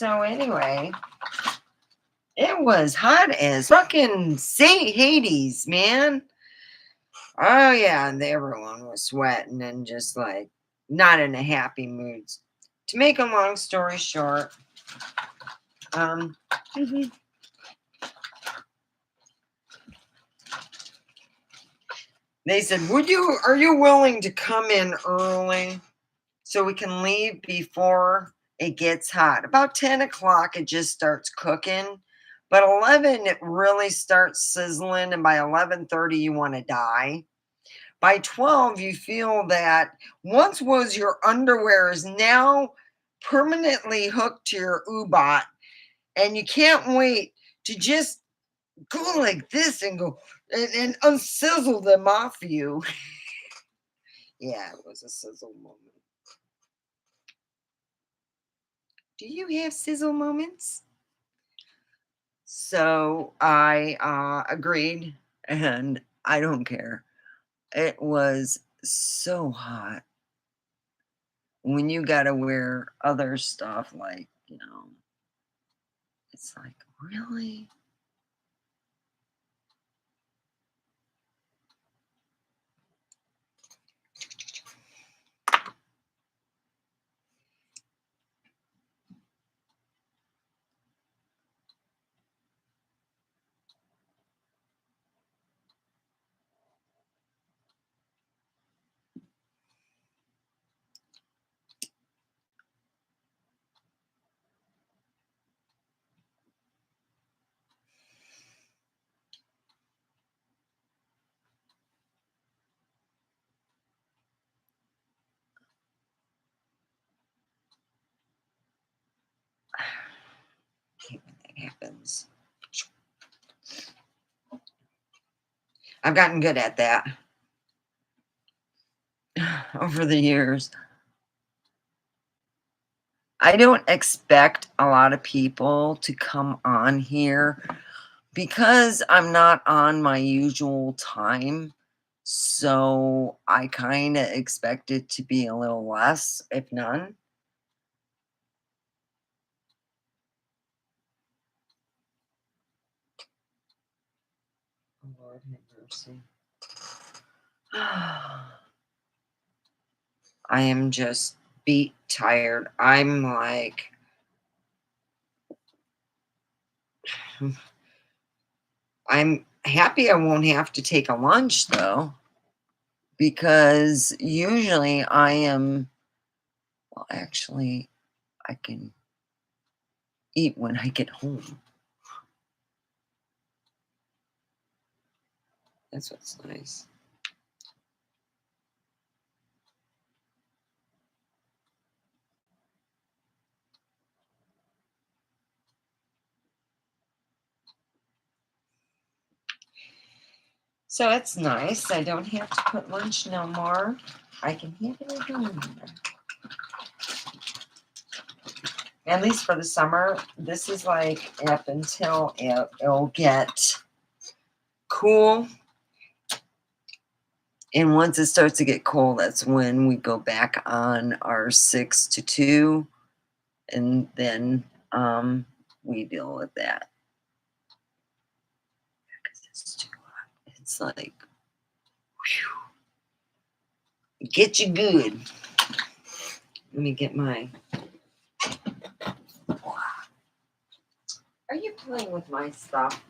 So anyway, it was hot as fucking Hades, man. Oh yeah, and everyone was sweating and just like not in a happy mood. To make a long story short, they said, are you willing to come in early so we can leave before it gets hot? About 10 o'clock, it just starts cooking. But 11, it really starts sizzling. And by 11:30, you want to die. By 12, you feel that once was your underwear is now permanently hooked to your U-bot. And you can't wait to just go like this and go and unsizzle them off you. Yeah, it was a sizzle moment. Do you have sizzle moments? So I agreed, and I don't care. It was so hot when you got to wear other stuff like, it's like, really? I hate when that happens. I've gotten good at that over the years. I don't expect a lot of people to come on here because I'm not on my usual time. So I kind of expect it to be a little less, if none. Oh, Lord have mercy. I am just beat tired. I'm like, I'm happy I won't have to take a lunch though, because usually I am, well, actually, I can eat when I get home. That's what's nice. So it's nice. I don't have to put lunch no more. I can have it at home. At least for the summer, this is like up until it'll get cool. And once it starts to get cold, that's when we go back on our 6 to 2. And then we deal with that. Because it's too hot. It's like, whew, get you good. Let me get my. Are you playing with my stuff?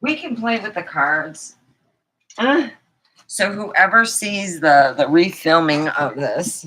We can play with the cards. So whoever sees the refilming of this.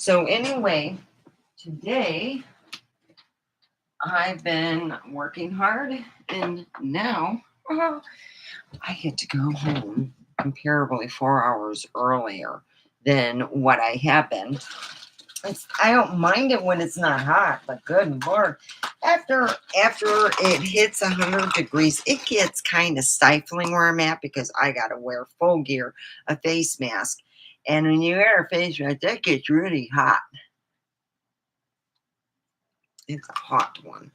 So anyway, today I've been working hard, and now I get to go home comparably 4 hours earlier than what I have been. I don't mind it when it's not hot, but good lord, after it hits 100 degrees, it gets kind of stifling where I'm at because I gotta wear full gear, a face mask, and when you wear a face mask, that gets really hot. It's a hot one.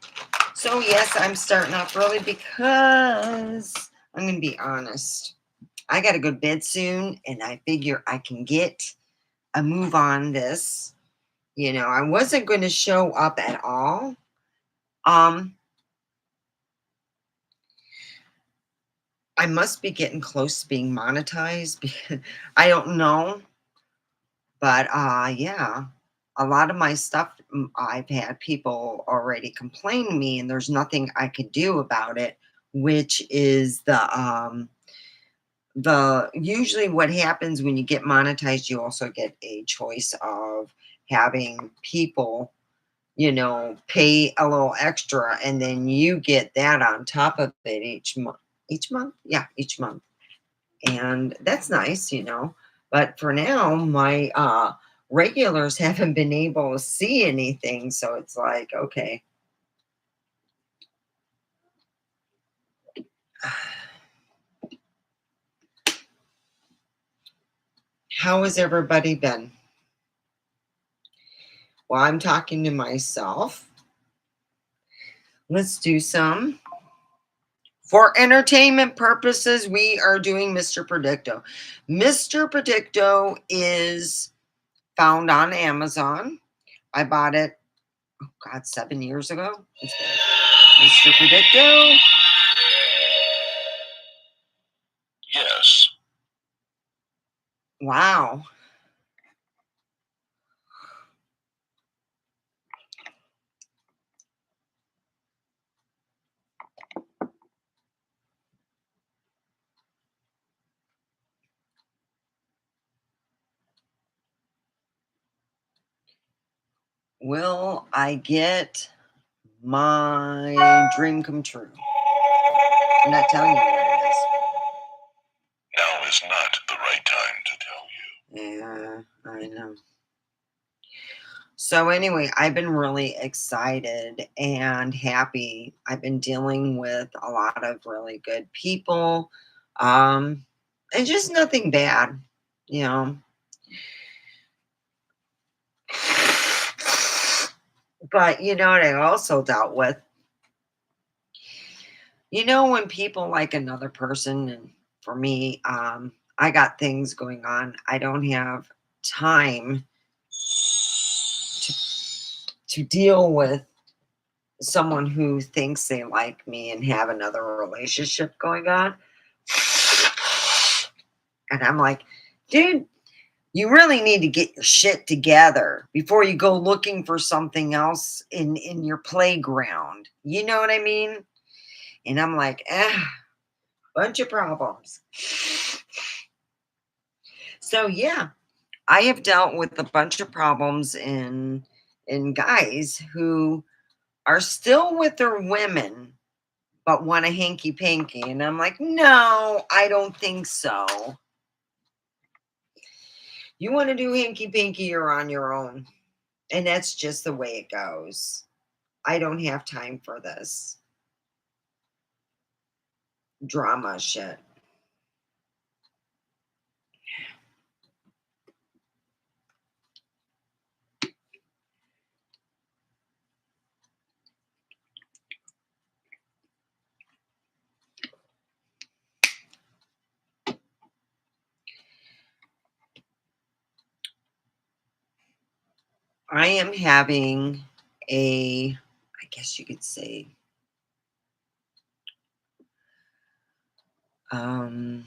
So yes, I'm starting off early because I'm gonna be honest. I gotta go to bed soon, and I figure I can get a move on this. I wasn't going to show up at all. Um, I must be getting close to being monetized because I don't know, but yeah, a lot of my stuff I've had people already complain to me, and there's nothing I could do about it, which is the usually what happens when you get monetized, you also get a choice of having people pay a little extra, and then you get that on top of it each month. Each month? Yeah, each month. And that's nice. But for now, my regulars haven't been able to see anything. So it's like, okay. How has everybody been? Well, I'm talking to myself. Let's do some. For entertainment purposes, we are doing Mr. Predicto. Mr. Predicto is found on Amazon. I bought it, oh God, 7 years ago. Mr. Predicto. Yes. Wow. Will I get my dream come true? I'm not telling you what it is. Now is not the right time to tell you. Yeah, I know. So anyway, I've been really excited and happy. I've been dealing with a lot of really good people. Um, and just nothing bad, you know. But you know what I also dealt with? When people like another person, and for me, I got things going on. I don't have time to deal with someone who thinks they like me and have another relationship going on. And I'm like, dude, you really need to get your shit together before you go looking for something else in your playground. You know what I mean? And I'm like, bunch of problems. So yeah, I have dealt with a bunch of problems in guys who are still with their women but want a hanky panky. And I'm like, no, I don't think so. You want to do hanky panky, you're on your own. And that's just the way it goes. I don't have time for this drama shit. I am having I guess you could say, um,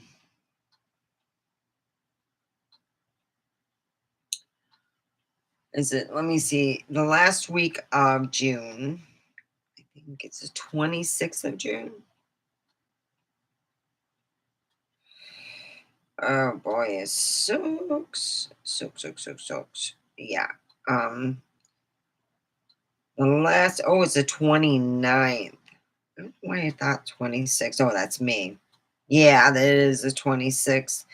let me see, the last week of June, I think it's the 26th of June. Oh boy, it sucks. Sucks. Yeah. Um, the last, oh, it's the 29th. I don't know why I thought 26. Oh, that's me. Yeah, that is the 26th.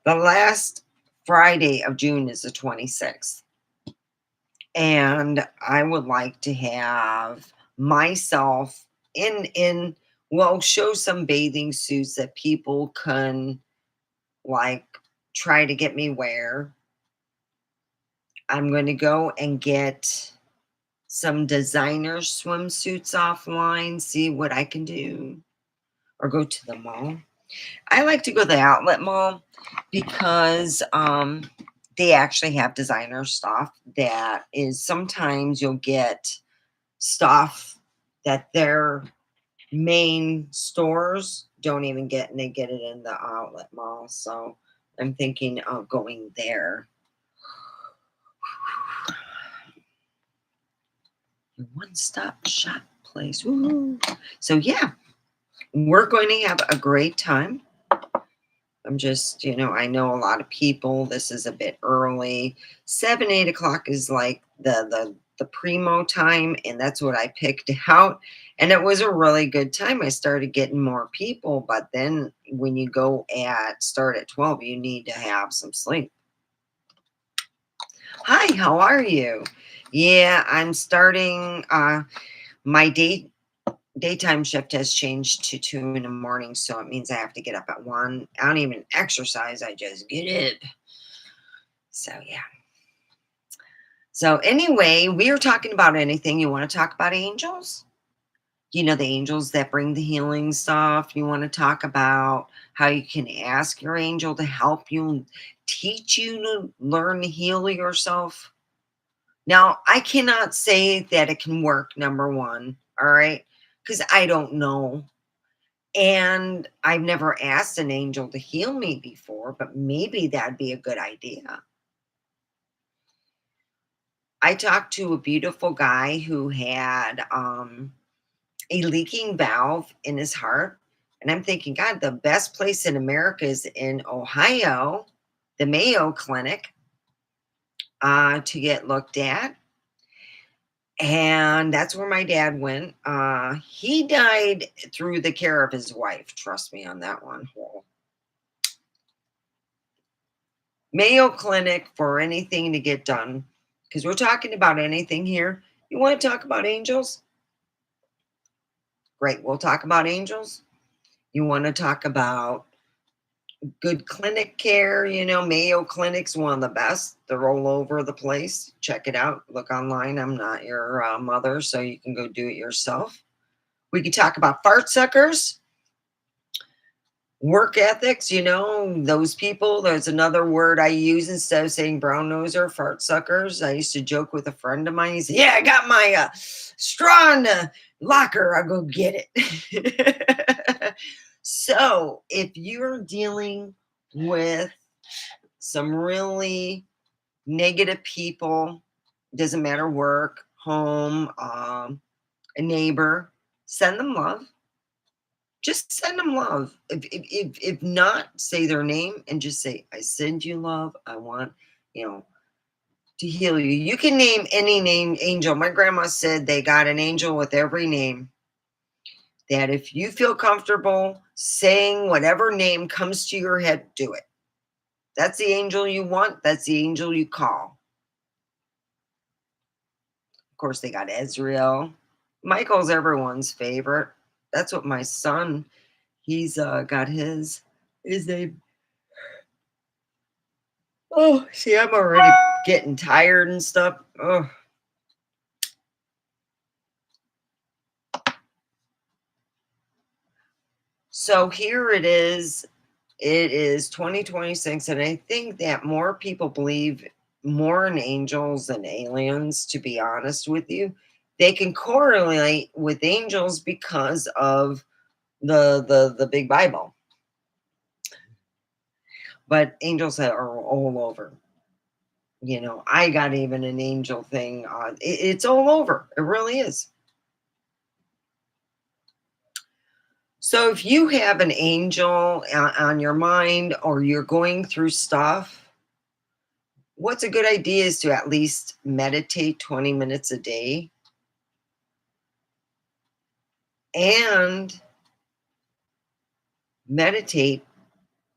The last Friday of June is the 26th. And I would like to have myself in well, show some bathing suits that people can like try to get me wear. I'm going to go and get some designer swimsuits offline, see what I can do, or go to the mall. I like to go to the outlet mall because they actually have designer stuff that is sometimes you'll get stuff that their main stores don't even get, and they get it in the outlet mall. So I'm thinking of going there. One stop shop place. Woo. So yeah, we're going to have a great time. I'm just, I know a lot of people. This is a bit early. 7, 8 o'clock is like the primo time, and that's what I picked out. And it was a really good time. I started getting more people, but then when you go at start at 12, you need to have some sleep. Hi, how are you? Yeah, I'm starting my daytime shift has changed to 2 in the morning, so it means I have to get up at 1. I don't even exercise, I just get up. So yeah. So anyway, we are talking about anything. You want to talk about angels? The angels that bring the healing stuff. You want to talk about how you can ask your angel to help you, teach you to learn to heal yourself. Now, I cannot say that it can work, number one, all right? Because I don't know. And I've never asked an angel to heal me before, but maybe that'd be a good idea. I talked to a beautiful guy who had a leaking valve in his heart. And I'm thinking, God, the best place in America is in Ohio, the Mayo Clinic, to get looked at. And that's where my dad went. He died through the care of his wife. Trust me on that one. Mayo Clinic for anything to get done, because we're talking about anything here. You want to talk about angels? Great, we'll talk about angels. You want to talk about good clinic care? Mayo Clinic's one of the best. They're all over the place. Check it out. Look online. I'm not your mother, so you can go do it yourself. We could talk about fart suckers. Work ethics, those people. There's another word I use instead of saying brown noser, fart suckers. I used to joke with a friend of mine. He said, yeah, I got my straw in the locker. I'll go get it. So if you're dealing with some really negative people, doesn't matter, work, home, a neighbor, send them love. Just send them love. If not, say their name and just say, I send you love. I want, to heal you. You can name any name angel. My grandma said they got an angel with every name. That if you feel comfortable saying whatever name comes to your head, do it. That's the angel you want. That's the angel you call. Of course, they got Ezreal. Michael's everyone's favorite. That's what my son, he's got his name. Oh, see, I'm already getting tired and stuff. Oh. So here it is. It is 2026, and I think that more people believe more in angels than aliens, to be honest with you. They can correlate with angels because of the big Bible. But angels are all over. I got even an angel thing on. It's all over. It really is. So if you have an angel on your mind or you're going through stuff, what's a good idea is to at least meditate 20 minutes a day and meditate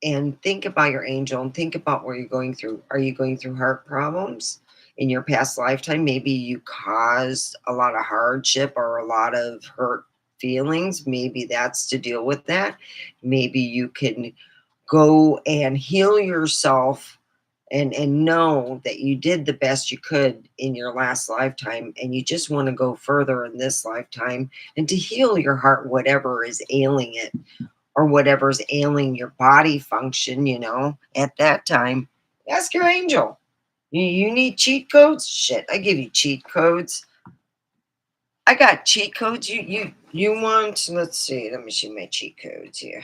and think about your angel and think about what you're going through. Are you going through heart problems in your past lifetime? Maybe you caused a lot of hardship or a lot of hurt feelings. Maybe that's to deal with that. Maybe you can go and heal yourself and know that you did the best you could in your last lifetime and you just want to go further in this lifetime and to heal your heart, whatever is ailing it or whatever's ailing your body function, at that time. Ask your angel. You need cheat codes? Shit, I give you cheat codes. I got cheat codes. You want? Let's see. Let me see my cheat codes here.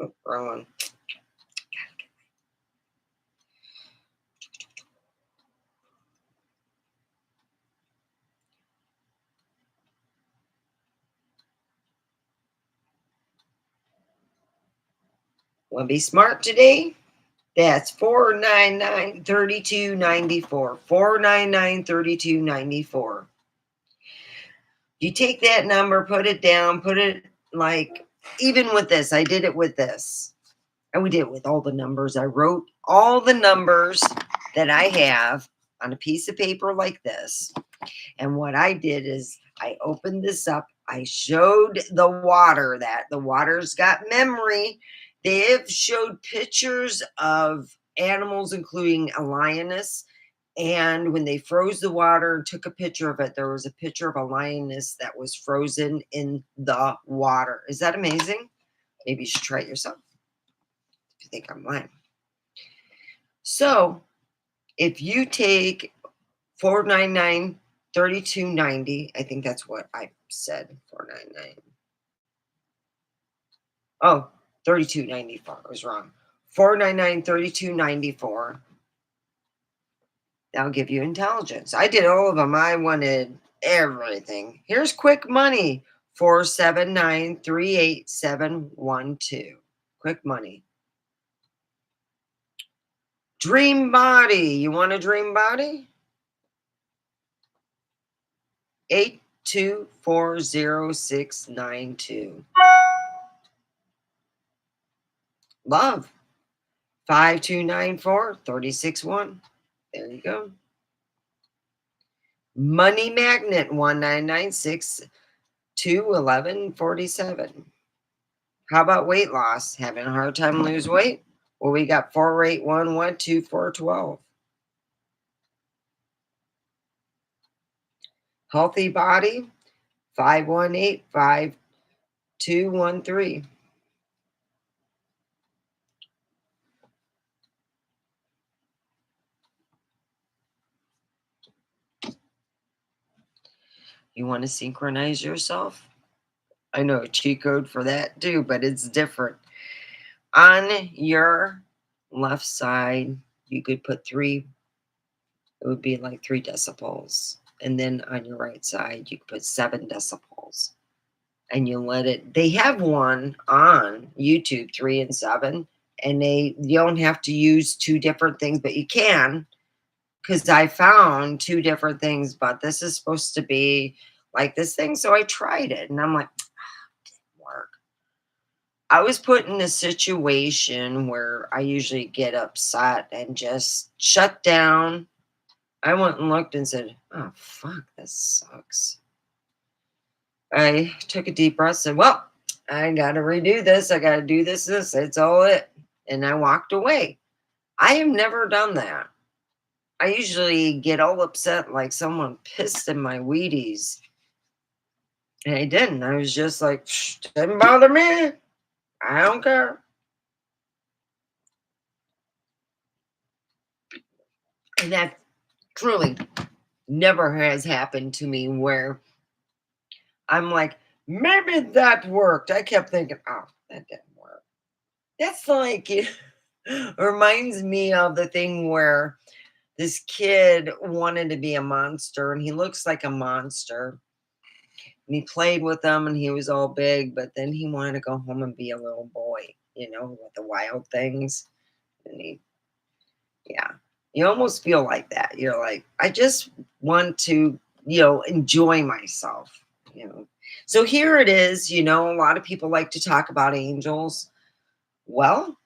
Oh, wrong one. Want to be smart today? That's 499 3294. 499 3294. You take that number, put it down, put it like, even with this, I did it with this. And we did it with all the numbers. I wrote all the numbers that I have on a piece of paper like this. And what I did is I opened this up. I showed the water that the water's got memory. They have showed pictures of animals, including a lioness. And when they froze the water and took a picture of it, there was a picture of a lioness that was frozen in the water. Is that amazing? Maybe you should try it yourself if you think I'm lying. So if you take 499 3290, I think that's what I said. 499. Oh, 3294. I was wrong. 499 3294. That'll give you intelligence. I did all of them. I wanted everything. Here's quick money. 479 38712. Quick money. Dream body. You want a dream body? 8240692. Love. 5294 361. There you go. Money magnet. 1996 21147. How about weight loss? Having a hard time lose weight? Well, we got 48112 Healthy body. 5185213. You want to synchronize yourself? I know a cheat code for that too, but it's different. On your left side, you could put 3, it would be like 3 decibels. And then on your right side, you could put 7 decibels. And you let it, they have one on YouTube, 3 and 7. And you don't have to use 2 different things, but you can, because I found 2 different things, but this is supposed to be like this thing. So I tried it and I'm like, didn't work. I was put in a situation where I usually get upset and just shut down. I went and looked and said, oh, fuck, this sucks. I took a deep breath, said, well, I got to redo this. I got to do this. It's all it. And I walked away. I have never done that. I usually get all upset like someone pissed in my Wheaties. And I didn't. I was just like, didn't bother me. I don't care. And that truly never has happened to me where I'm like, maybe that worked. I kept thinking, oh, that didn't work. That's like, it reminds me of the thing where this kid wanted to be a monster and he looks like a monster. And he played with them and he was all big, but then he wanted to go home and be a little boy, with the wild things. And Yeah. You almost feel like that. You're like, I just want to, enjoy myself, you know. So here it is, a lot of people like to talk about angels. Well,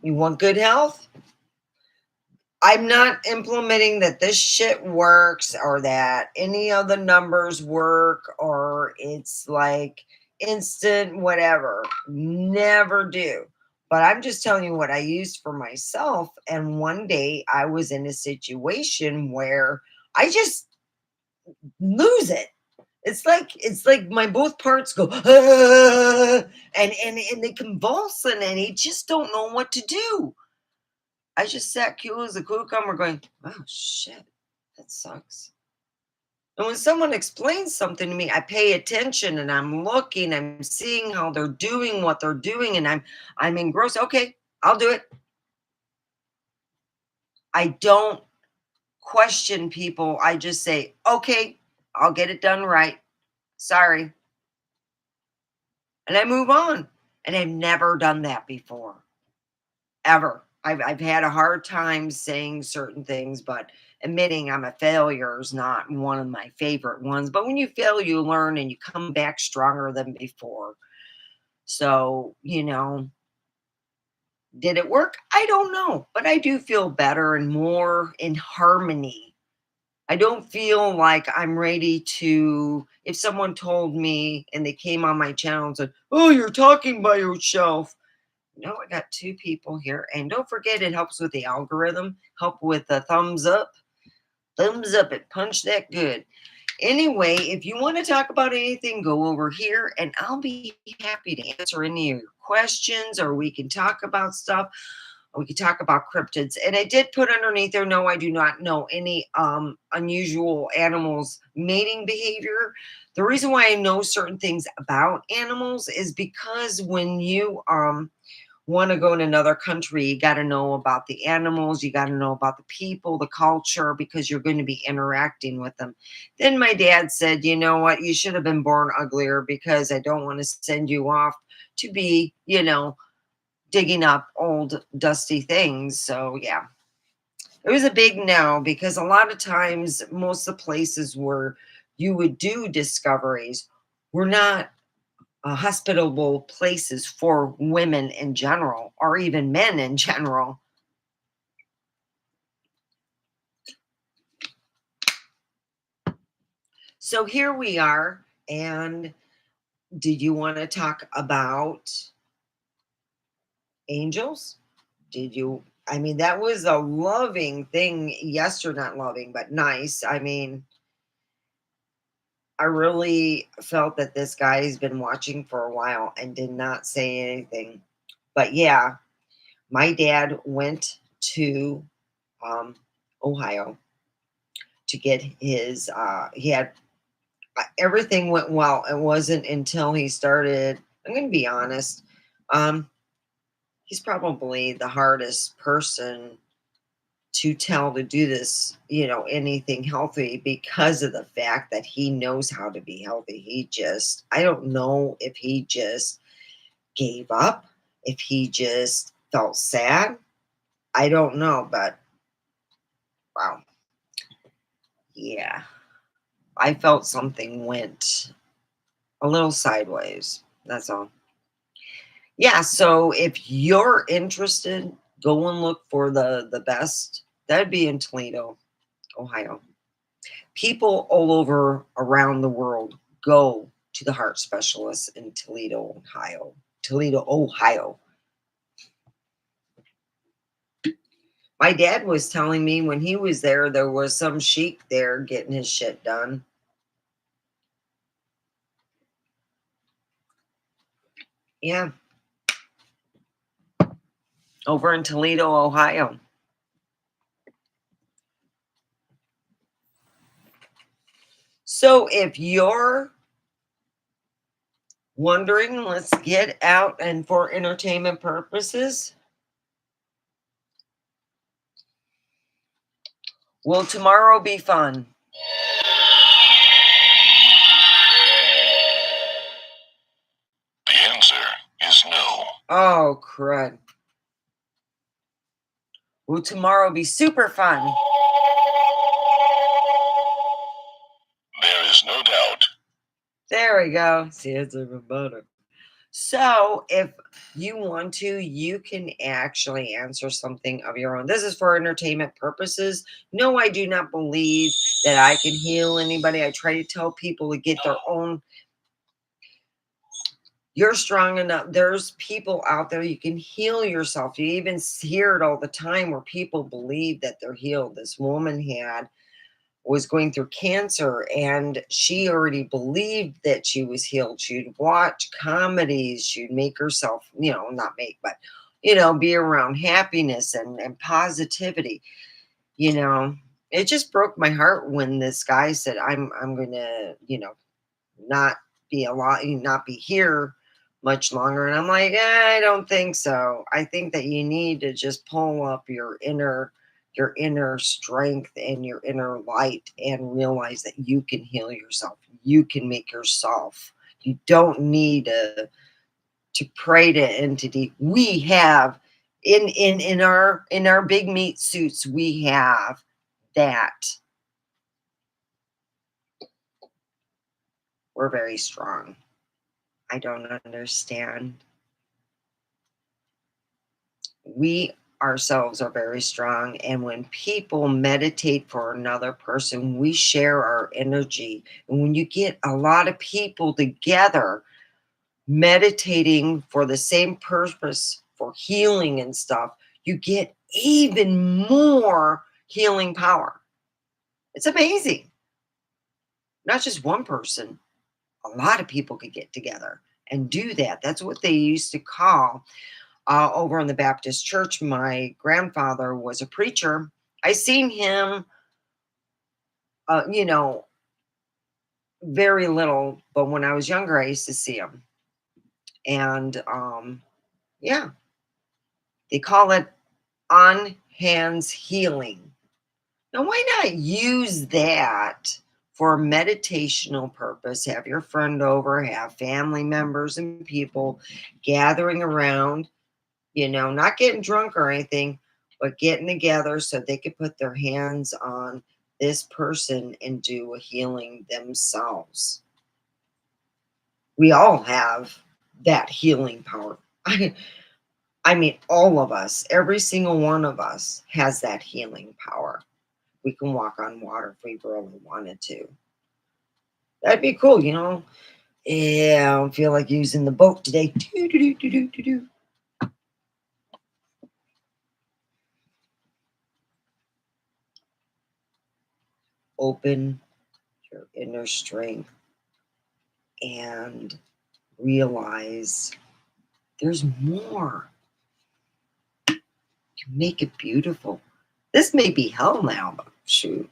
you want good health? I'm not implementing that this shit works or that any of the numbers work or it's like instant whatever. Never do. But I'm just telling you what I used for myself. And one day I was in a situation where I just lose it. It's like my both parts go and they convulse and you just don't know what to do. I just sat cool as a cucumber going, oh shit, that sucks. And when someone explains something to me, I pay attention and I'm looking, I'm seeing how they're doing what they're doing, and I'm engrossed. Okay, I'll do it. I don't question people. I just say, okay, I'll get it done right. Sorry. And I move on. And I've never done that before. Ever. I've had a hard time saying certain things, but admitting I'm a failure is not one of my favorite ones. But when you fail, you learn and you come back stronger than before. So, did it work? I don't know, but I do feel better and more in harmony. I don't feel like I'm ready to, if someone told me and they came on my channel and said, oh, you're talking by yourself. No, I got two people here. And don't forget, it helps with the algorithm, help with the thumbs up. Thumbs up, it punch that good. Anyway, if you want to talk about anything, go over here and I'll be happy to answer any of your questions, or we can talk about stuff. Or we could talk about cryptids. And I did put underneath there, no, I do not know any unusual animals mating behavior. The reason why I know certain things about animals is because when you want to go in another country, you got to know about the animals, you got to know about the people, the culture, because you're going to be interacting with them. Then my dad said, you know what, you should have been born uglier because I don't want to send you off to be, digging up old dusty things. So yeah, it was a big no because a lot of times most of the places where you would do discoveries were not hospitable places for women in general or even men in general. So here we are. And did you want to talk about angels? Did you? I mean, that was a loving thing yesterday, not loving, but nice. I mean, I really felt that this guy has been watching for a while and did not say anything. But yeah, my dad went to um, Ohio to get his, he had everything went well. It wasn't until he started, I'm going to be honest, um, he's probably the hardest person to tell to do this, anything healthy because of the fact that he knows how to be healthy. I don't know if he just gave up, if he just felt sad. I don't know, but wow. Yeah. I felt something went a little sideways. That's all. Yeah, so if you're interested, go and look for the best. That'd be in Toledo, Ohio. People all over around the world go to the heart specialist in Toledo, Ohio. Toledo, Ohio. My dad was telling me when he was there was some sheik there getting his shit done. Yeah, over in Toledo, Ohio. So if you're wondering, let's get out and for entertainment purposes, will tomorrow be fun? The answer is no. Oh, crud. Will tomorrow be super fun? There is no doubt. There we go. See, it's even better. So, if you want to, you can actually answer something of your own. This is for entertainment purposes. No, I do not believe that I can heal anybody. I try to tell people to get their own. You're strong enough. There's people out there you can heal yourself. You even hear it all the time where people believe that they're healed. This woman was going through cancer and she already believed that she was healed. She'd watch comedies, she'd make herself, not make, but be around happiness and positivity. You know, it just broke my heart when this guy said, I'm gonna, not be a lot, not be here much longer. And I'm like, I don't think so. I think that you need to just pull up your inner strength and your inner light and realize that you can heal yourself. You can make yourself. You don't need to pray to entity. We have in our big meat suits, we have that. We're very strong. I don't understand. We ourselves are very strong. And when people meditate for another person, we share our energy. And when you get a lot of people together meditating for the same purpose, for healing and stuff, you get even more healing power. It's amazing. Not just one person, a lot of people could get together and do that. That's what they used to call over in the Baptist church. My grandfather was a preacher. I seen him, uh, you know, very little, but when I was younger, I used to see him. And yeah, they call it on hands healing. Now, why not use that for a meditational purpose? Have your friend over, have family members and people gathering around, not getting drunk or anything, but getting together so they could put their hands on this person and do a healing themselves. We all have that healing power. I mean, all of us, every single one of us has that healing power. We can walk on water if we really wanted to. That'd be cool. Yeah, I don't feel like using the boat today. Do-do-do-do-do-do-do. Open your inner strength and realize there's more to make it beautiful. This may be hell now, but shoot.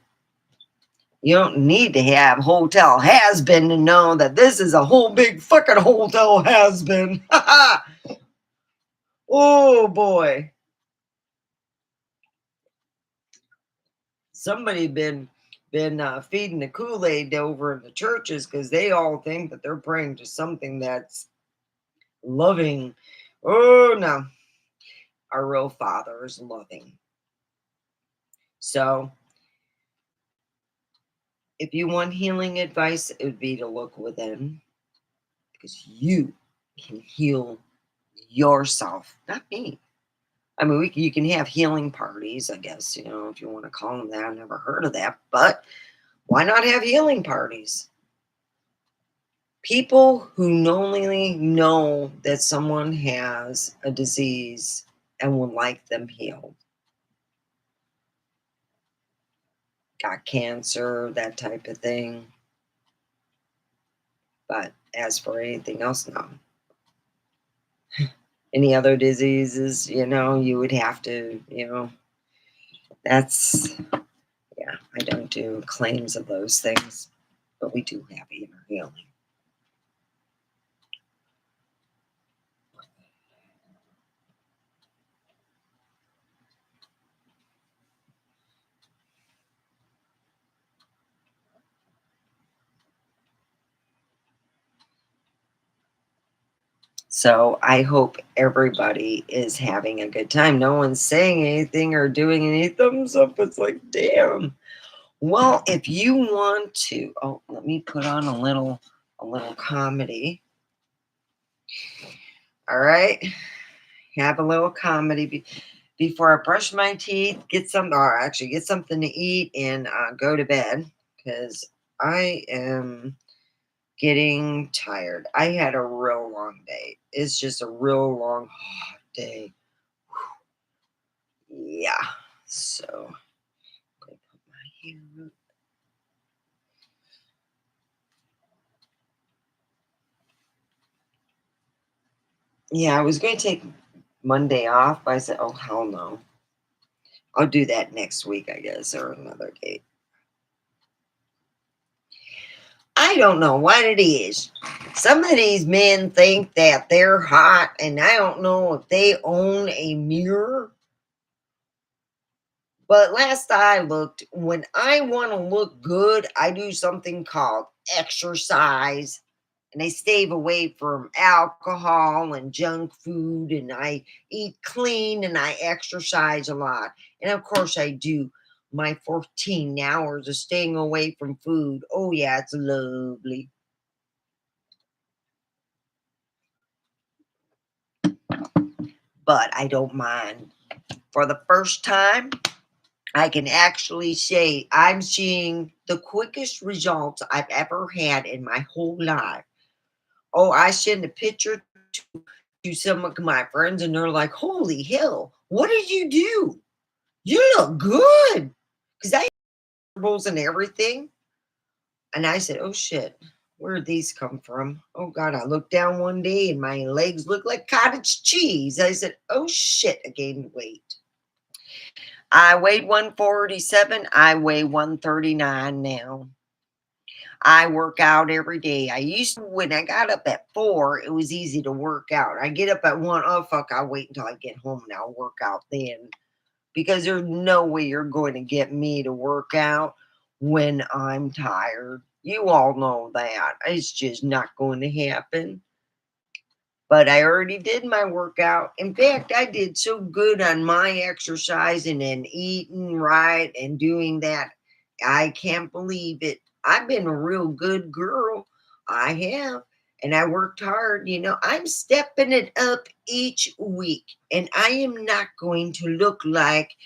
You don't need to have hotel has been to know that this is a whole big fucking hotel has been. Oh boy. Somebody been feeding the Kool-Aid over in the churches because they all think that they're praying to something that's loving. Oh no. Our real Father is loving. So if you want healing advice, it would be to look within because you can heal yourself, not me. I mean, you can have healing parties, I guess, if you want to call them that. I've never heard of that, but why not have healing parties? People who knowingly know that someone has a disease and would like them healed, got cancer, that type of thing. But as for anything else, no. Any other diseases, you would have to, that's, yeah, I don't do claims of those things, but we do have inner healing. So I hope everybody is having a good time. No one's saying anything or doing any thumbs up. It's like, damn. Well, if you want to, oh, let me put on a little comedy. All right, have a little comedy before I brush my teeth, get some, or actually get something to eat, and go to bed because I am getting tired. I had a real long day. It's just a real long hot day. Yeah. So, I'm gonna put my hair up. Yeah, I was going to take Monday off, but I said, oh, hell no. I'll do that next week, I guess, or another day. I don't know what it is. Some of these men think that they're hot, and I don't know if they own a mirror. But last I looked, when I want to look good, I do something called exercise. And I stay away from alcohol and junk food, and I eat clean and I exercise a lot. And of course, I do my 14 hours of staying away from food. Oh, yeah, it's lovely. But I don't mind. For the first time, I can actually say I'm seeing the quickest results I've ever had in my whole life. Oh, I send a picture to some of my friends and they're like, holy hell, what did you do? You look good. Because I had bulls and everything. And I said, oh shit, where did these come from? Oh God, I looked down one day and my legs looked like cottage cheese. I said, oh shit, I gained weight. I weighed 147. I weigh 139 now. I work out every day. I used to, when I got up at 4, it was easy to work out. I get up at 1, oh fuck, I'll wait until I get home and I'll work out then. Because there's no way you're going to get me to work out when I'm tired. You all know that. It's just not going to happen. But I already did my workout. In fact, I did so good on my exercising and eating right and doing that. I can't believe it. I've been a real good girl. I have. And I worked hard. I'm stepping it up each week. And I am not going to look like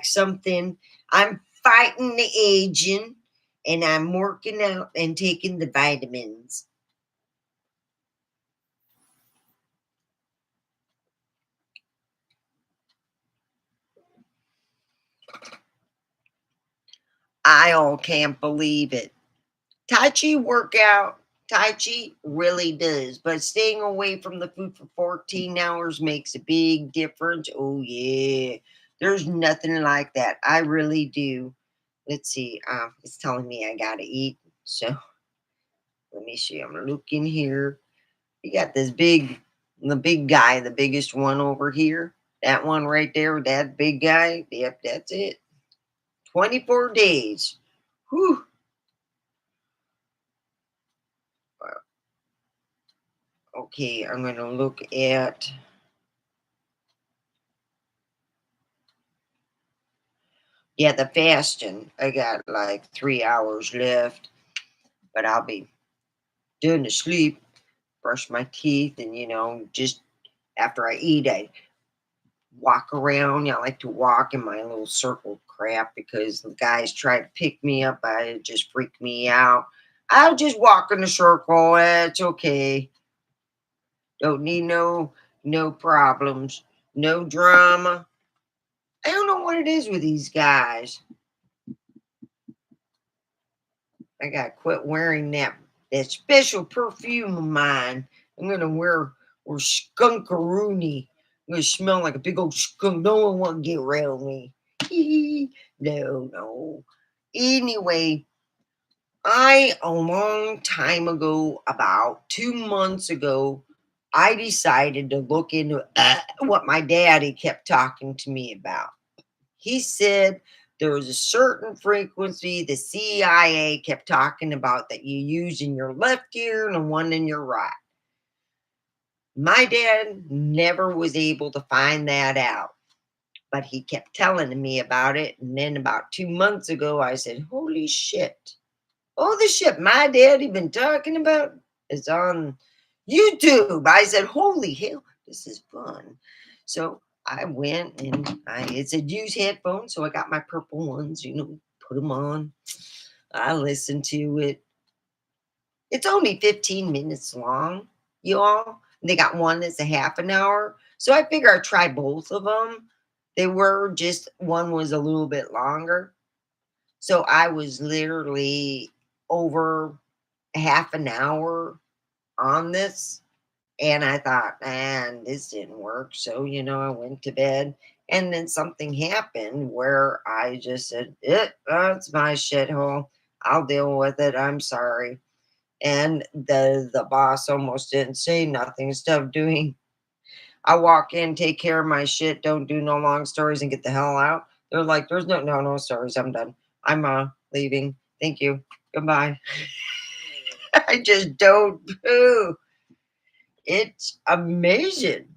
something. I'm fighting the aging and I'm working out and taking the vitamins. I all can't believe it. Tai Chi workout, Tai Chi really does, but staying away from the food for 14 hours makes a big difference. Oh, yeah. There's nothing like that. I really do. Let's see. It's telling me I got to eat. So let me see. I'm looking here. You got the big guy, the biggest one over here. That one right there, that big guy. Yep, that's it. 24 days. Whew. Okay, I'm going to look at. Yeah, the fasting. I got like 3 hours left, but I'll be doing the sleep, brush my teeth, and just after I eat, I walk around. I like to walk in my little circle crap because the guys try to pick me up. It just freak me out. I'll just walk in a circle. It's okay. Don't need no problems, no drama. I don't know what it is with these guys. I gotta quit wearing that special perfume of mine. I'm gonna wear skunkaroony. I'm gonna smell like a big old skunk. No one want to get around me. No, no. Anyway, I a long time ago, about 2 months ago, I decided to look into what my daddy kept talking to me about. He said there was a certain frequency the CIA kept talking about that you use in your left ear and the one in your right. My dad never was able to find that out, but he kept telling me about it. And then about 2 months ago, I said, holy shit. All the shit my daddy been talking about is on YouTube. I said, holy hell, this is fun. So I went and it said use headphones. So I got my purple ones, put them on. I listened to it. It's only 15 minutes long, y'all. They got one that's a half an hour. So I figure I'd try both of them. They were just, one was a little bit longer. So I was literally over half an hour on this. And I thought, man, this didn't work. So, I went to bed. And then something happened where I just said, it's my shithole. I'll deal with it. I'm sorry. And the boss almost didn't say nothing. Instead of doing, I walk in, take care of my shit, don't do no long stories, and get the hell out. They're like, there's no stories. I'm done. I'm leaving. Thank you. Goodbye. I just don't poo. It's amazing.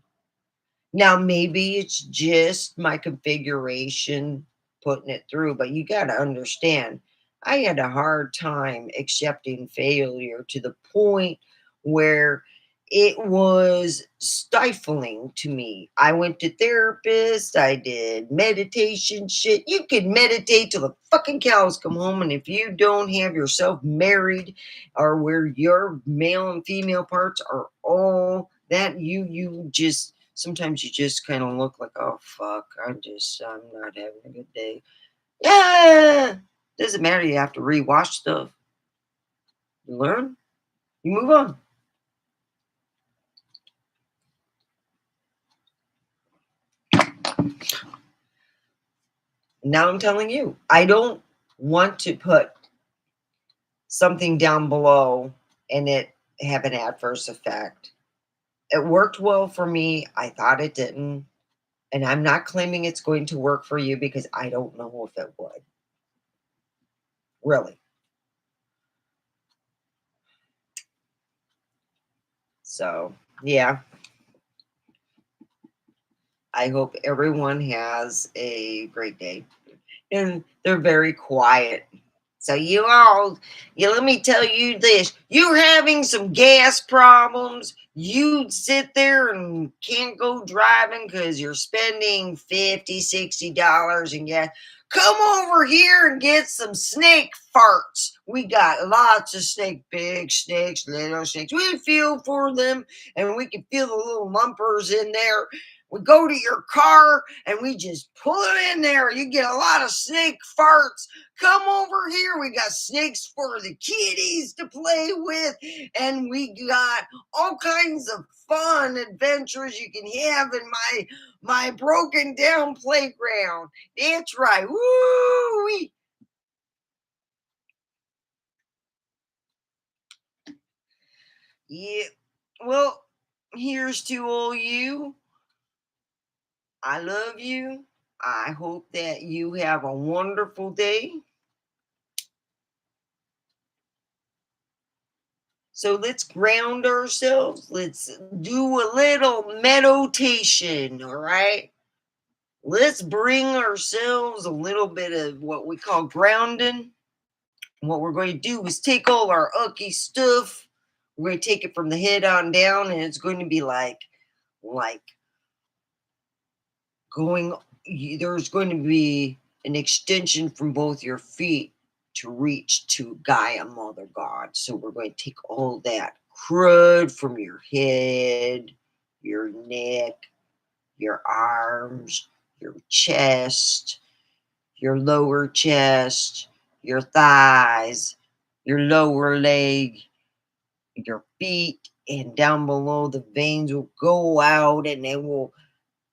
Now, maybe it's just my configuration putting it through, but you got to understand, I had a hard time accepting failure to the point where it was stifling to me. I went to therapists, I did meditation shit. You could meditate till the fucking cows come home, and if you don't have yourself married or where your male and female parts are all that you just sometimes you just kind of look like, oh fuck, I'm not having a good day. Yeah, doesn't matter. You have to rewatch stuff. You learn, you move on. Now I'm telling you, I don't want to put something down below and it have an adverse effect. It worked well for me. I thought it didn't. And I'm not claiming it's going to work for you because I don't know if it would. Really. So, yeah. I hope everyone has a great day. And they're very quiet. So let me tell you this. You're having some gas problems. You sit there and can't go driving because you're spending $50, $60 in gas. Come over here and get some snake farts. We got lots of big snakes, little snakes. We feel for them and we can feel the little lumpers in there. We go to your car and we just pull it in there. You get a lot of snake farts. Come over here. We got snakes for the kiddies to play with. And we got all kinds of fun adventures you can have in my broken down playground. That's right. Woo! Yeah. Well, here's to all you. I love you. I hope that you have a wonderful day. So let's ground ourselves. Let's do a little meditation, all right? Let's bring ourselves a little bit of what we call grounding. What we're going to do is take all our ucky stuff. We're going to take it from the head on down, and it's going to be like going, there's going to be an extension from both your feet to reach to Gaia Mother God. So we're going to take all that crud from your head, your neck, your arms, your chest, your lower chest, your thighs, your lower leg, your feet, and down below the veins will go out and they will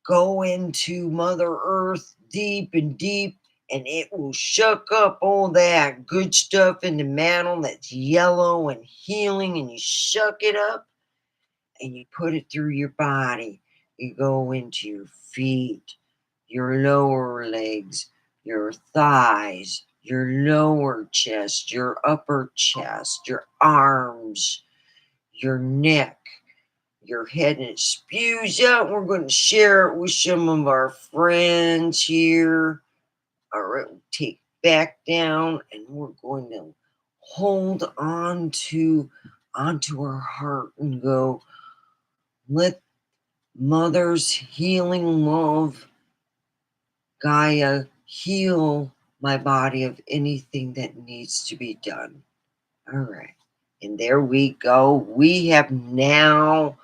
go into Mother Earth deep and deep, and it will shuck up all that good stuff in the mantle that's yellow and healing, and you shuck it up and you put it through your body. You go into your feet, your lower legs, your thighs, your lower chest, your upper chest, your arms, your neck, your head and it spews out. We're going to share it with some of our friends here. All right, we'll take back down and we're going to hold onto our heart and go, let Mother's healing love, Gaia, heal my body of anything that needs to be done. All right. And there we go. We have now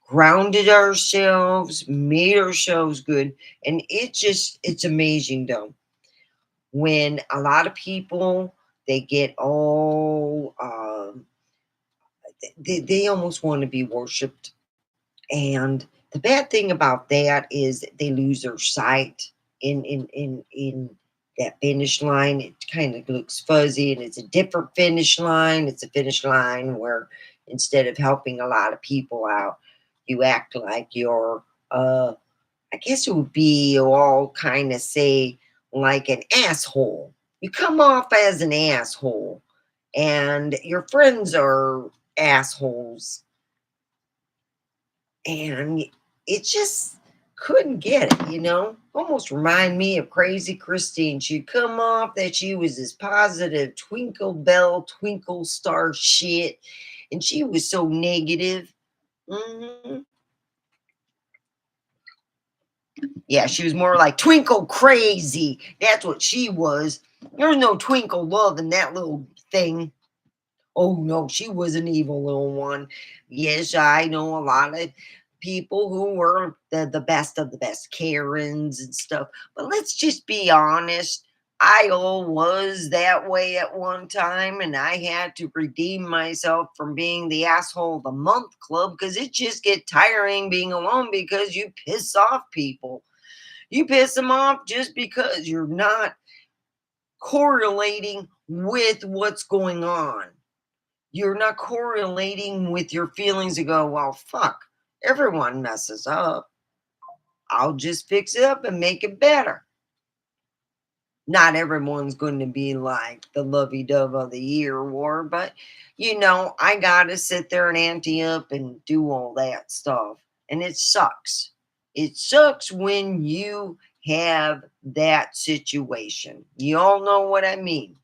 grounded ourselves, made ourselves good. And it's amazing though. When a lot of people, they get all, they almost want to be worshiped. And the bad thing about that is they lose their sight in that finish line. It kind of looks fuzzy, and it's a different finish line. It's a finish line where instead of helping a lot of people out, you act like you're I guess it would be you all kind of say like an asshole. You come off as an asshole, and your friends are assholes, and it just couldn't get it. Almost remind me of Crazy Christine. She'd come off that she was this positive twinkle bell, twinkle star shit, and she was so negative. hmm Yeah, she was more like twinkle crazy. That's what she was. There was no twinkle love in that little thing. Oh no, she was an evil little one. Yes, I know a lot of people who were the best of the best, Karens and stuff. But let's just be honest. I all was that way at one time, and I had to redeem myself from being the asshole of the month club because it just get tiring being alone because you piss off people. You piss them off just because you're not correlating with what's going on. You're not correlating with your feelings to go, well, fuck, everyone messes up. I'll just fix it up and make it better. Not everyone's going to be like the lovey dove of the year war, but I got to sit there and ante up and do all that stuff. And it sucks. It sucks when you have that situation. You all know what I mean.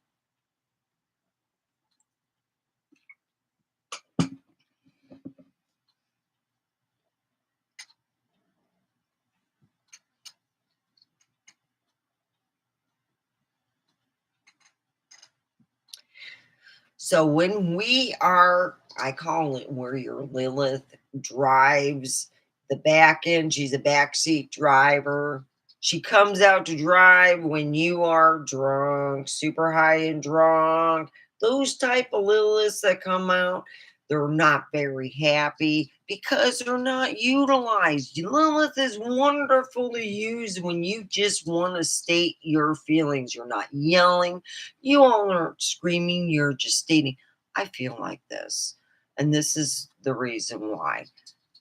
So when we are, I call it where your Lilith drives the back end, she's a backseat driver. She comes out to drive when you are drunk, super high and drunk. Those type of Liliths that come out, they're not very happy because they're not utilized. Lilith is wonderfully used when you just want to state your feelings. You're not yelling, you all aren't screaming, you're just stating, I feel like this. And this is the reason why.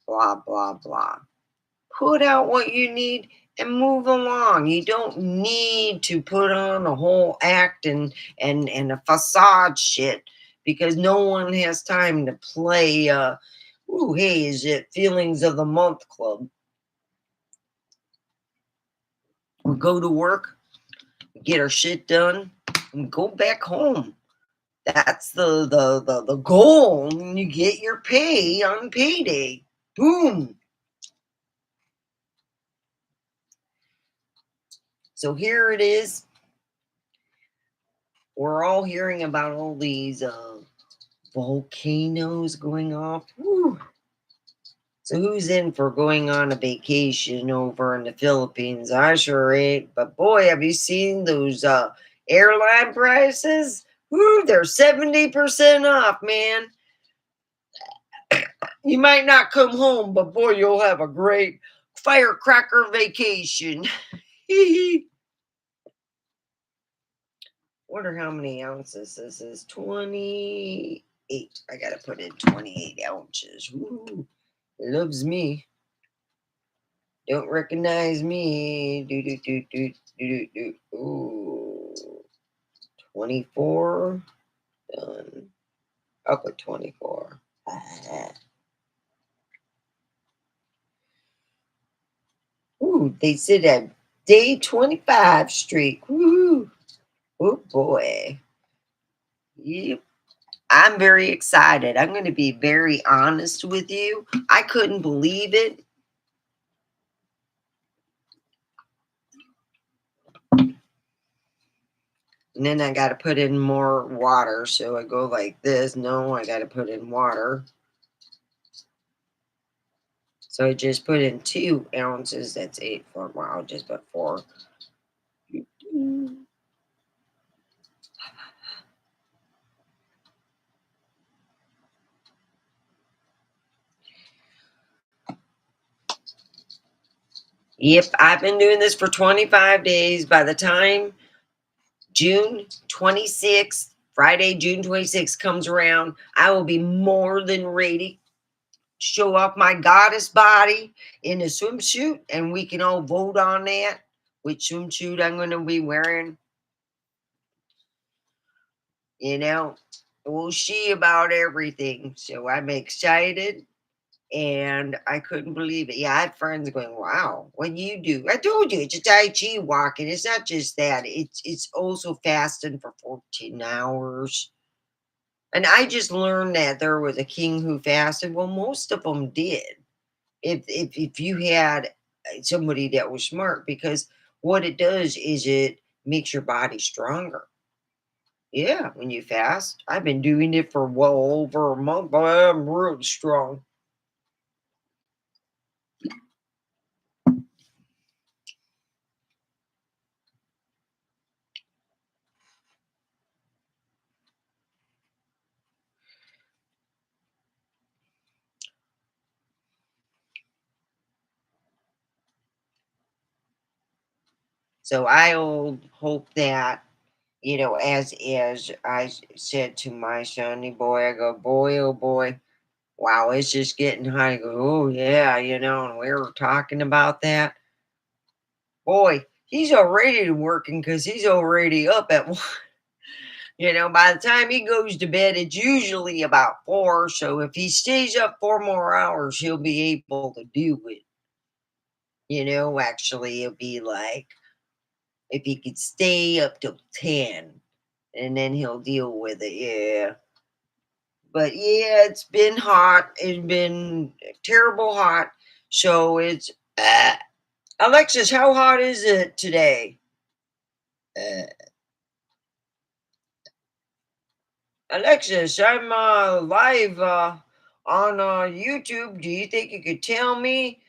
Blah, blah, blah. Put out what you need and move along. You don't need to put on a whole act and a facade shit because no one has time to play ooh, hey, is it Feelings of the Month Club? We go to work, we get our shit done, and go back home. That's the goal. And you get your pay on payday. Boom. So here it is. We're all hearing about all these volcanoes going off. Woo. So who's in for going on a vacation over in the Philippines? I sure ain't. But boy, have you seen those airline prices? Woo, they're 70% off, man. You might not come home, but boy, you'll have a great firecracker vacation. Wonder how many ounces this is. 28. I gotta put in 28 ounces. Woo. Loves me. Don't recognize me. Do do do do do do do. Ooh. 24. Done. I'll put 24. Woo! They said a day 25 streak. Woo! Oh boy. Yep. I'm very excited. I'm going to be very honest with you. I couldn't believe it. And then I got to put in more water. So I go like this. No, I got to put in water. So I just put in 2 ounces. That's 8 for, wow, just put 4. Yep, I've been doing this for 25 days. By the time June 26th, Friday, June 26th comes around, I will be more than ready to show off my goddess body in a swimsuit, and we can all vote on that, which swimsuit I'm going to be wearing. You know, we'll see about everything. So I'm excited. And I couldn't believe it. Yeah, I had friends going, "Wow, what do you do?" I told you it's a Tai Chi walking. It's not just that. It's also fasting for 14 hours. And I just learned that there was a king who fasted. Well, most of them did. If you had somebody that was smart, because what it does is it makes your body stronger. Yeah, when you fast, I've been doing it for well over a month, but I'm real strong. So I hope that, as said to my sonny boy, I go, boy, oh boy, wow, it's just getting hot. I go, oh yeah, and we were talking about that. Boy, he's already working because he's already up at one. By the time he goes to bed, it's usually about 4. So if he stays up 4 more hours, he'll be able to do it. Actually, it'll be like if he could stay up till 10, and then he'll deal with it. Yeah. But yeah, it's been hot. It's been terrible hot. So it's Alexis, how hot is it today? Uh, Alexis, I'm live on YouTube. Do you think you could tell me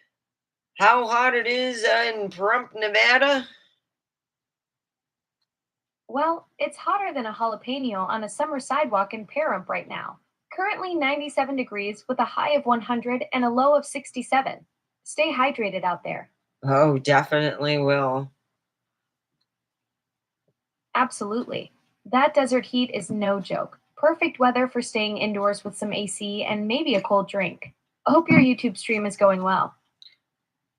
how hot it is in Pahrump, Nevada? Well, it's hotter than a jalapeno on a summer sidewalk in Pahrump right now. Currently 97 degrees with a high of 100 and a low of 67. Stay hydrated out there. Oh, definitely will. Absolutely. That desert heat is no joke. Perfect weather for staying indoors with some AC and maybe a cold drink. I hope your YouTube stream is going well.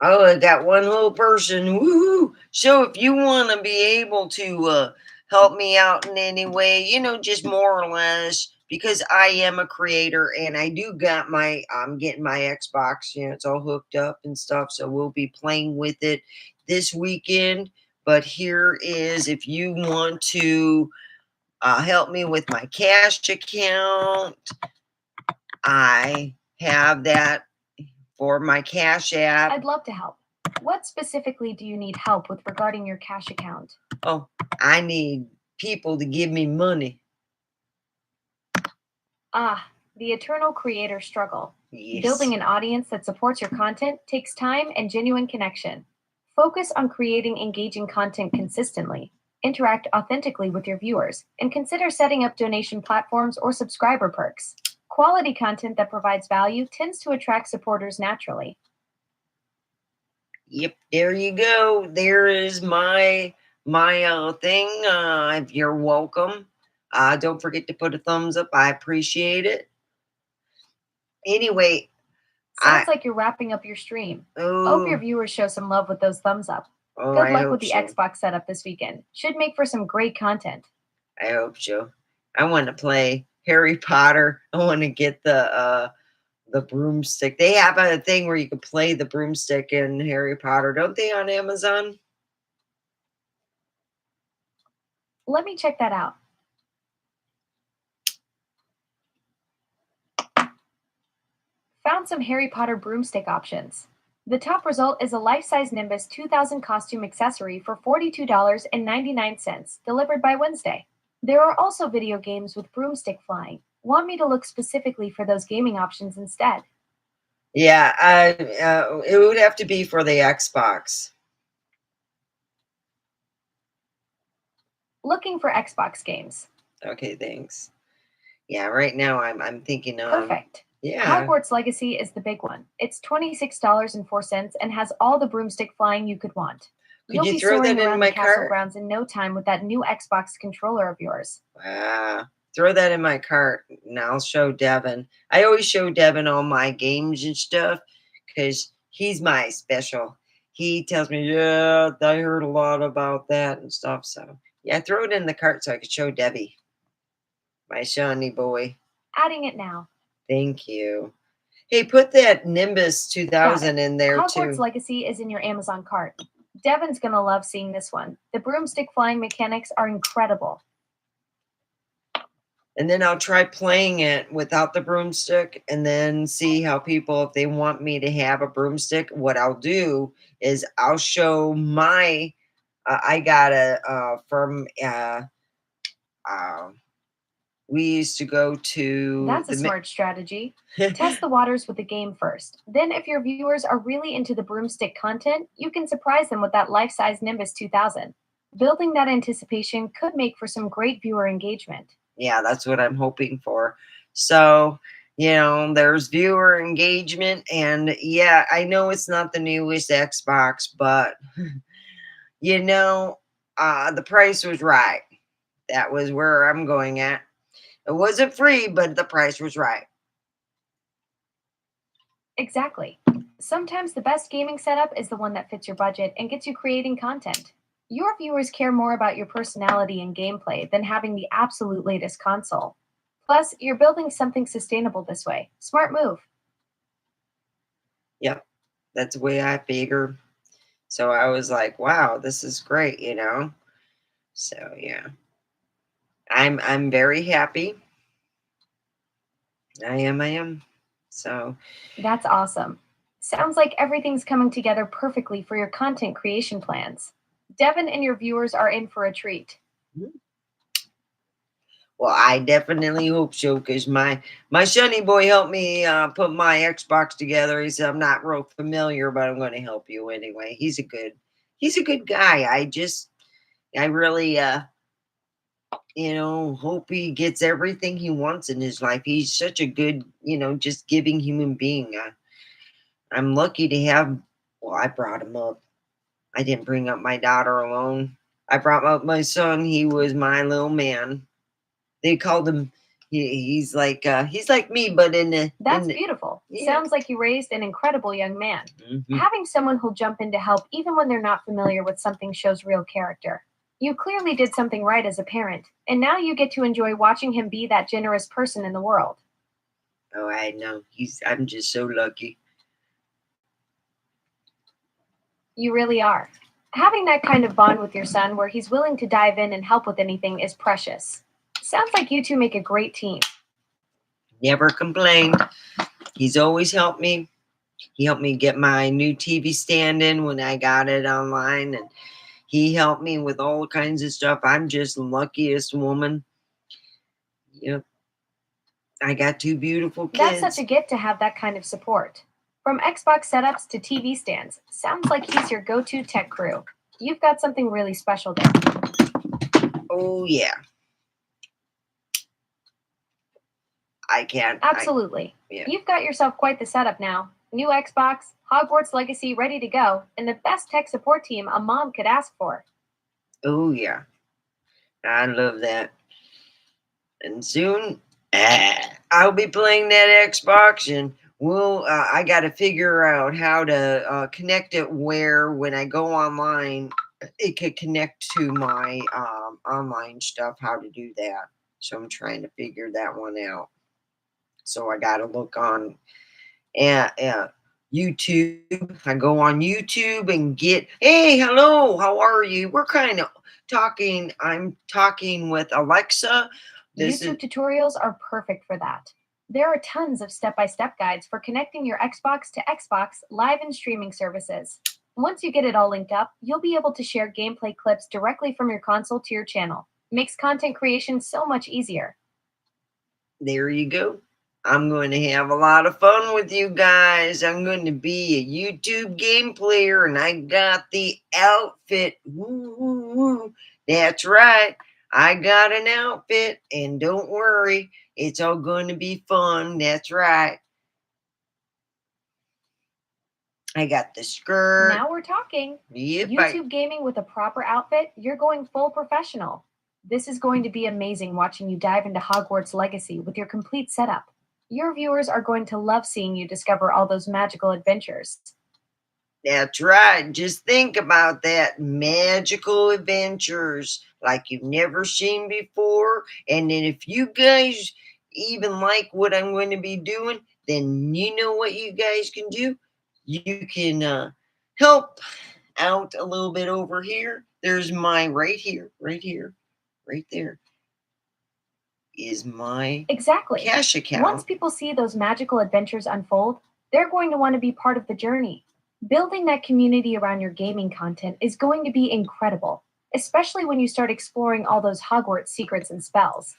Oh, I got one whole person. Woohoo! So if you want to be able to help me out in any way, just more or less, because I am a creator and I do got I'm getting my Xbox, it's all hooked up and stuff. So we'll be playing with it this weekend. But here is, if you want to help me with my cash account, I have that for my Cash App. I'd love to help. What specifically do you need help with regarding your cash account? Oh, I need people to give me money. Ah, the eternal creator struggle. Yes. Building an audience that supports your content takes time and genuine connection. Focus on creating engaging content consistently. Interact authentically with your viewers, and consider setting up donation platforms or subscriber perks. Quality content that provides value tends to attract supporters naturally. Yep, there you go. There is my thing. You're welcome. Don't forget to put a thumbs up. I appreciate it. Anyway, Sounds like you're wrapping up your stream. I hope your oh, viewers show some love with those thumbs up. oh, Good I luck hope with the so. Xbox setup this weekend. Should make for some great content. I hope so. I want to play Harry Potter. I want to get The broomstick. They have a thing where you can play the broomstick in Harry Potter, don't they, on Amazon? Let me check that out. Found some Harry Potter broomstick options. The top result is a life-size Nimbus 2000 costume accessory for $42.99, delivered by Wednesday. There are also video games with broomstick flying. Want me to look specifically for those gaming options instead? Yeah, it would have to be for the Xbox. Looking for Xbox games. Okay, thanks. Yeah, right now I'm thinking Perfect. yeah. Hogwarts Legacy is the big one. It's $26.04 and has all the broomstick flying you could want. Could You'll you be throw soaring that in around my the castle cart? grounds in no time with that new Xbox controller of yours. Wow. Throw that in my cart and I'll show Devin. I always show Devin all my games and stuff because he's my special. He tells me, yeah, I heard a lot about that and stuff. So yeah, throw it in the cart so I could show Debbie, my shiny boy. Adding it now. Thank you. Hey, put that Nimbus Got 2000 it. in there Hogwarts too. Legacy is in your Amazon cart. Devin's gonna love seeing this one. The broomstick flying mechanics are incredible. And then I'll try playing it without the broomstick and then see how people, if they want me to have a broomstick, what I'll do is I'll show my, I got a, uh, we used to go to That's a the, smart strategy. Test the waters with the game first. Then, if your viewers are really into the broomstick content, you can surprise them with that life-size Nimbus 2000. Building that anticipation could make for some great viewer engagement. yeah, that's what I'm hoping for. So, there's viewer engagement, and yeah, I know it's not the newest Xbox, but the price was right. That was where I'm going at. It wasn't free, but the price was right. Exactly. Sometimes the best gaming setup is the one that fits your budget and gets you creating content. Your viewers care more about your personality and gameplay than having the absolute latest console. Plus, you're building something sustainable this way. Smart move. Yep, that's the way I figure. So I was like, wow, this is great. So yeah, I'm very happy. I am. So That's awesome. Sounds like everything's coming together perfectly for your content creation plans. Devin and your viewers are in for a treat. well, I definitely hope so because my sonny boy helped me put my Xbox together. He said I'm not real familiar, but I'm going to help you anyway. He's a good guy. I really hope he gets everything he wants in his life. He's such a good, just giving human being. I'm lucky to have. Well, I brought him up. I didn't bring up my daughter alone. I brought up my son. He was my little man. They called him. He's like me, but That's beautiful. yeah. Sounds like you raised an incredible young man. Mhm. Having someone who'll jump in to help even when they're not familiar with something shows real character. You clearly did something right as a parent, and now you get to enjoy watching him be that generous person in the world. Oh, I know. I'm just so lucky. You really are. Having that kind of bond with your son where he's willing to dive in and help with anything is precious. Sounds like you two make a great team. Never complained. He's always helped me. He helped me get my new TV stand in when I got it online, and he helped me with all kinds of stuff. I'm just the luckiest woman. Yep. I got two beautiful That's kids. such a gift to have that kind of support. From Xbox setups to TV stands, sounds like he's your go to tech crew. You've got something really special there. Oh yeah. I can't. Absolutely. Yeah. You've got yourself quite the setup now. New Xbox, Hogwarts Legacy ready to go, and the best tech support team a mom could ask for. Oh yeah. I love that. And soon, I'll be playing that Xbox, and I got to figure out how to connect it where when I go online, it could connect to my online stuff. How to do that? So I'm trying to figure that one out. So I got to look on YouTube. I go on YouTube and get, hey, hello, how are you? We're kind of talking. I'm talking with Alexa. YouTube tutorials are perfect for that. There are tons of step-by-step guides for connecting your Xbox to Xbox live and streaming services. Once you get it all linked up, you'll be able to share gameplay clips directly from your console to your channel. Makes content creation so much easier. There you go. I'm going to have a lot of fun with you guys. I'm going to be a YouTube game player, and I got the outfit. Woo, woo, woo. That's right. I got an outfit, and don't worry, it's all going to be fun. That's right. I got the skirt. Now we're talking. Yep. YouTube gaming with a proper outfit, you're going full professional. This is going to be amazing watching you dive into Hogwarts Legacy with your complete setup. Your viewers are going to love seeing you discover all those magical adventures. That's right. Just think about that. Magical adventures like you've never seen before. And then if you guys even like what I'm going to be doing, then you know what you guys can do? You can help out a little bit over here. There's my right here, right there is my Exactly. cash account. Once people see those magical adventures unfold, they're going to want to be part of the journey. Building that community around your gaming content is going to be incredible, especially when you start exploring all those Hogwarts secrets and spells.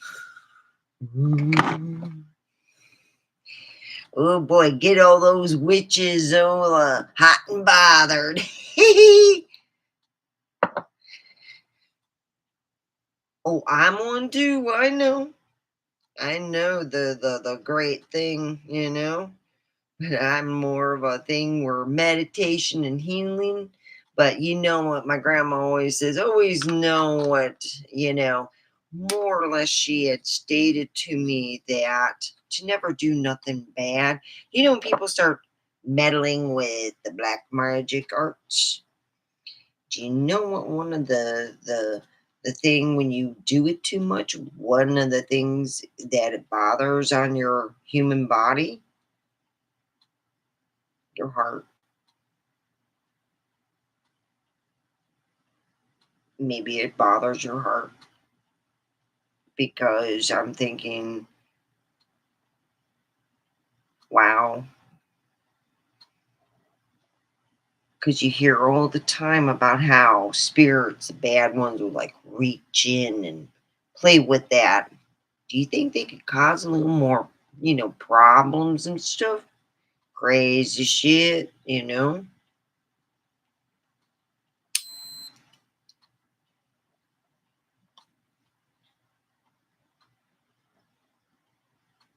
Oh boy, get all those witches all hot and bothered. Oh, I'm one too. I know. I know the great thing, But I'm more of a thing where meditation and healing. But you know what my grandma always says, always know what, more or less she had stated to me that to never do nothing bad. When people start meddling with the black magic arts, do you know what one of the thing when you do it too much, one of the things that it bothers on your human body? Your heart. Maybe it bothers your heart because I'm thinking, wow, because you hear all the time about how spirits, the bad ones, will like reach in and play with that. Do you think they could cause a little more, problems and stuff? Crazy shit.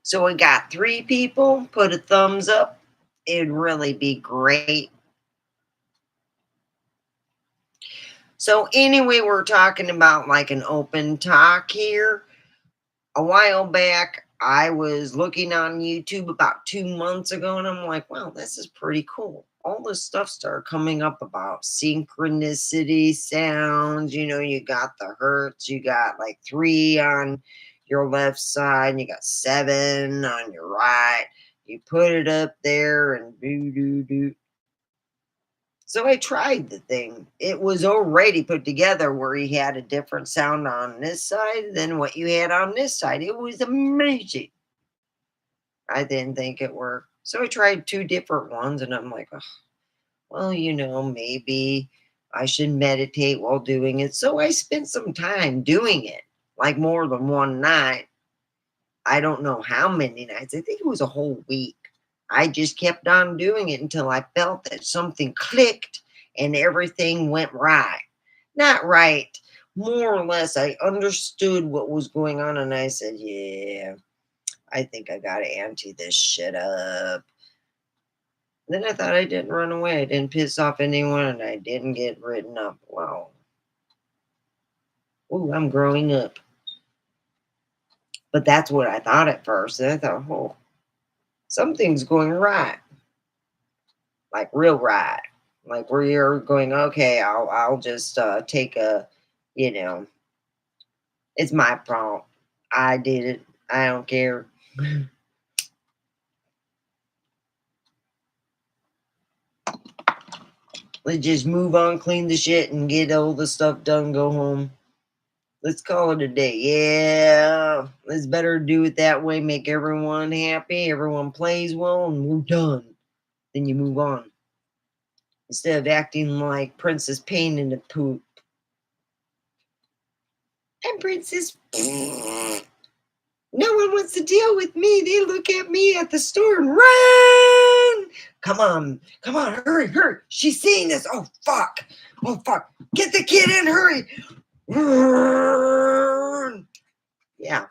So we got 3 people. Put a thumbs up. It'd really be great. So anyway, we're talking about like an open talk here. A while back, I was looking on YouTube about 2 months ago, and I'm like, wow, this is pretty cool. All this stuff started coming up about synchronicity sounds. You got the hertz, you got like 3 on your left side, and you got 7 on your right. You put it up there and do, do, do. So I tried the thing. It was already put together where he had a different sound on this side than what you had on this side. It was amazing. I didn't think it worked. So I tried 2 different ones and I'm like, oh, well, maybe I should meditate while doing it. So I spent some time doing it, like more than one night. I don't know how many nights. I think it was a whole week. I just kept on doing it until I felt that something clicked and everything went right. Not right. More or less, I understood what was going on and I said, yeah, I think I got to ante this shit up. Then I thought I didn't run away. I didn't piss off anyone and I didn't get written up. Wow. Ooh, I'm growing up. But that's what I thought at first. And I thought, oh, something's going right. Like real right. Like where you're going, okay, I'll just take you know, it's my fault. I did it. I don't care. Let's just move on, clean the shit, and get all the stuff done, go home. Let's call it a day. Yeah, it's better to do it that way, make everyone happy, everyone plays well, and we're done. Then you move on. Instead of acting like Princess Pain in the Poop. I'm Princess. No one wants to deal with me. They look at me at the store and run. Come on, hurry. She's seeing this. Oh, fuck. Get the kid in, hurry. Run. Yeah,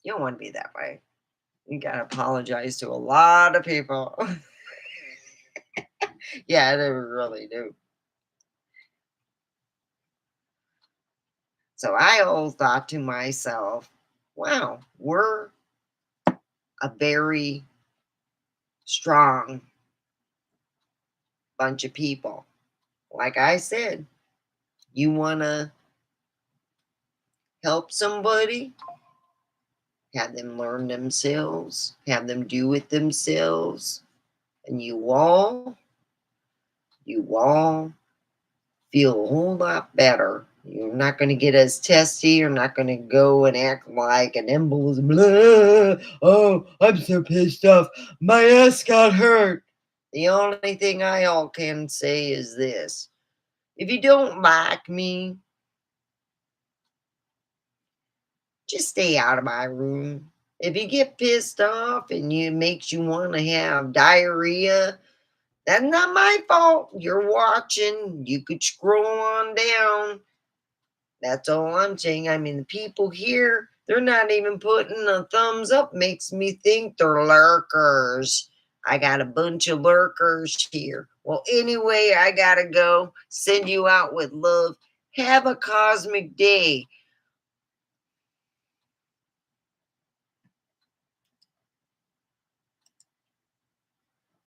you don't want to be that way. You got to apologize to a lot of people. Yeah, they really do. So I always thought to myself, wow, we're a very strong bunch of people. Like I said, you want to help somebody, have them learn themselves, have them do it themselves, and you all feel a whole lot better. You're not going to get as testy. You're not going to go and act like an embolism. Blah. Oh, I'm so pissed off. My ass got hurt. The only thing I all can say is this. If you don't like me, just stay out of my room. If you get pissed off and it makes you want to have diarrhea, that's not my fault. You're watching. You could scroll on down. That's all I'm saying. I mean, the people here, they're not even putting a thumbs up. Makes me think they're lurkers. I got a bunch of lurkers here. Well, anyway, I gotta go. Send you out with love. Have a cosmic day.